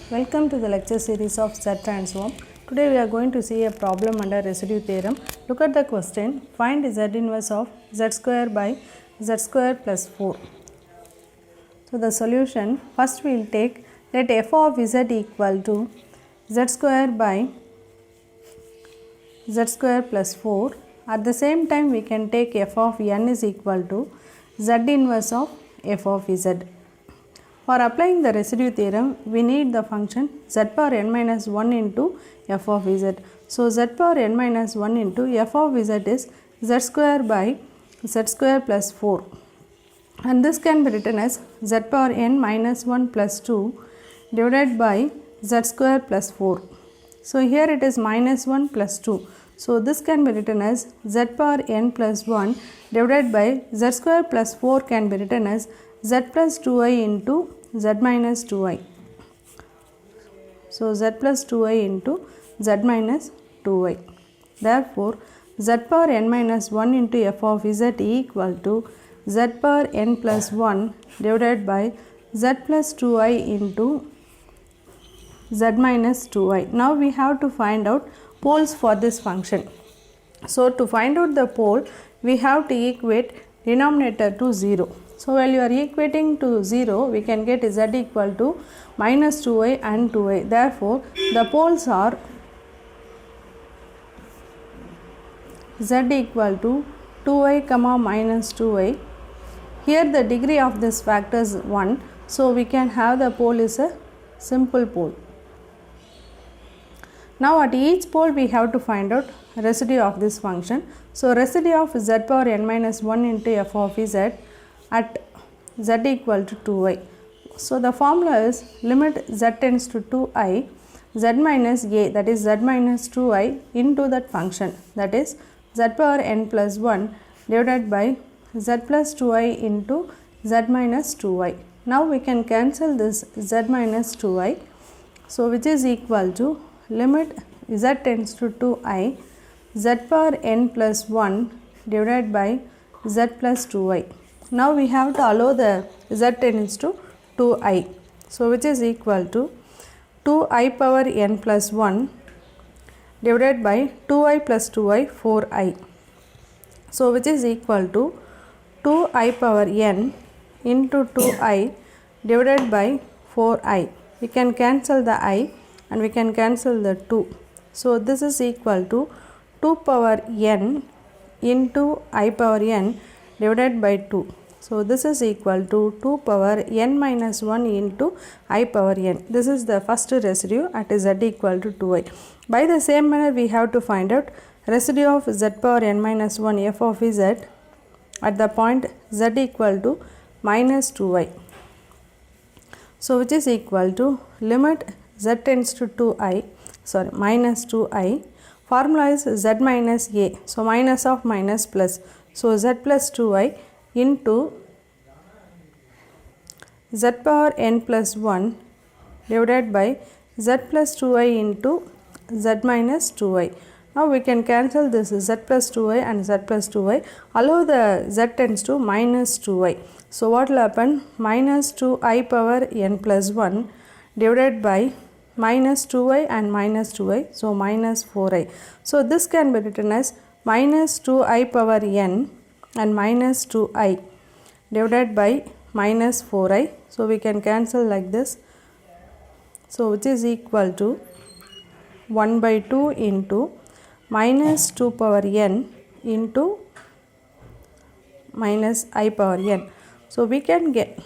Welcome to the lecture series of Z transform. Today we are going to see a problem under residue theorem. Look at the question. Find Z inverse of Z square by Z square plus 4. So the solution, first we will take let f of Z equal to Z square by Z square plus 4. At the same time we can take f of n is equal to Z inverse of f of Z. For applying the residue theorem, we need the function z power n minus 1 into f of z. So, z power n minus 1 into f of z is z square by z square plus 4, and this can be written as z power n minus 1 plus 2 divided by z square plus 4. So, here it is minus 1 plus 2. So, this can be written as z power n plus 1 divided by z square plus 4 can be written as z plus 2i into z minus 2i. So, z plus 2i into z minus 2i. Therefore, z power n minus 1 into f of z equal to z power n plus 1 divided by z plus 2i into z minus 2i. Now, we have to find out poles for this function. So, to find out the pole, we have to equate denominator to 0. So, while you are equating to 0, we can get z equal to minus 2i and 2i. Therefore, the poles are z equal to 2i comma minus 2i. Here the degree of this factor is 1. So, we can have the pole is a simple pole. Now, at each pole we have to find out residue of this function. So, residue of z power n minus 1 into f of z at z equal to 2i. So, the formula is limit z tends to 2i z minus a, that is z minus 2i into that function, that is z power n plus 1 divided by z plus 2i into z minus 2i. Now, we can cancel this z minus 2i. So, which is equal to limit z tends to 2i z power n plus 1 divided by z plus 2i. Now, we have to allow the z tends to 2i. So, which is equal to 2i power n plus 1 divided by 2i plus 2i 4i. So, which is equal to 2i power n into 2i divided by 4i. We can cancel the I and we can cancel the 2. So, this is equal to 2 power n into I power n divided by 2. So, this is equal to 2 power n minus 1 into I power n. This is the first residue at z equal to 2i. By the same manner, we have to find out residue of z power n minus 1 f of z at the point z equal to minus 2i. So, which is equal to limit z tends to 2i, minus 2i. Formula is z minus a. So, minus of minus plus. So, z plus 2i into z power n plus 1 divided by z plus 2i into z minus 2i. Now, we can cancel this z plus 2i and z plus 2i. Allow the z tends to minus 2i. So, what will happen? Minus 2i power n plus 1 divided by minus 2i and minus 2i. So, minus 4i. So, this can be written as minus 2i power n and minus 2i divided by minus 4i. So, we can cancel like this. So, which is equal to 1 by 2 into minus 2 power n into minus I power n. So, we can get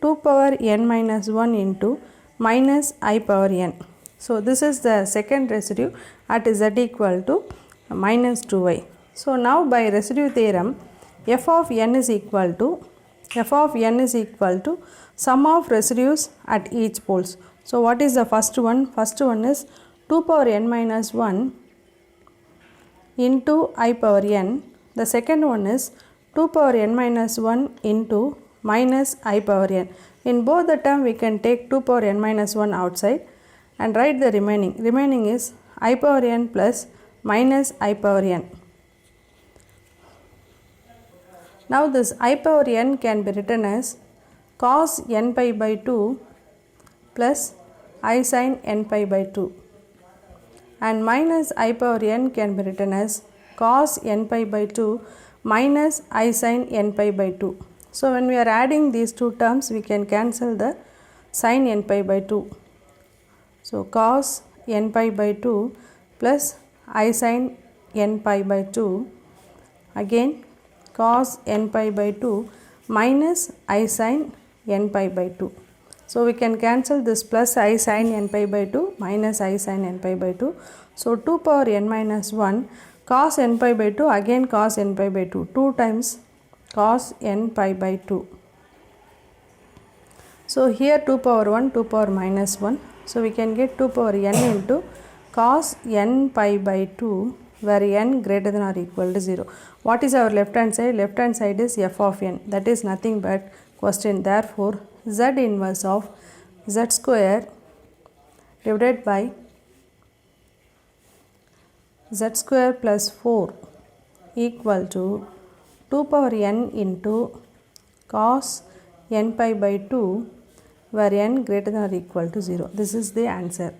2 power n minus 1 into minus I power n. So, this is the second residue at z equal to minus 2i. So, now by residue theorem, f of n is equal to sum of residues at each poles. So, what is the first one? First one is 2 power n minus 1 into I power n. The second one is 2 power n minus 1 into minus I power n. In both the term, we can take 2 power n minus 1 outside and write the remaining. Remaining is I power n plus minus I power n. Now, this I power n can be written as cos n pi by 2 plus I sin n pi by 2, and minus I power n can be written as cos n pi by 2 minus I sin n pi by 2. So when we are adding these two terms, we can cancel the sin n pi by 2. So cos n pi by 2 plus I sin n pi by 2, again cos n pi by 2 minus I sin n pi by 2. So we can cancel this plus I sin n pi by 2 minus I sin n pi by 2. So 2 power n minus 1 cos n pi by 2, again cos n pi by 2, 2 times cos n pi by 2. So here 2 power 1, 2 power minus 1. So we can get 2 power n into cos n pi by 2, where n greater than or equal to 0. What is our left hand side? Left hand side is f of n. That is nothing but question. Therefore z inverse of z square divided by z square plus 4 equal to 2 power n into cos n pi by 2, where n greater than or equal to 0. This is the answer.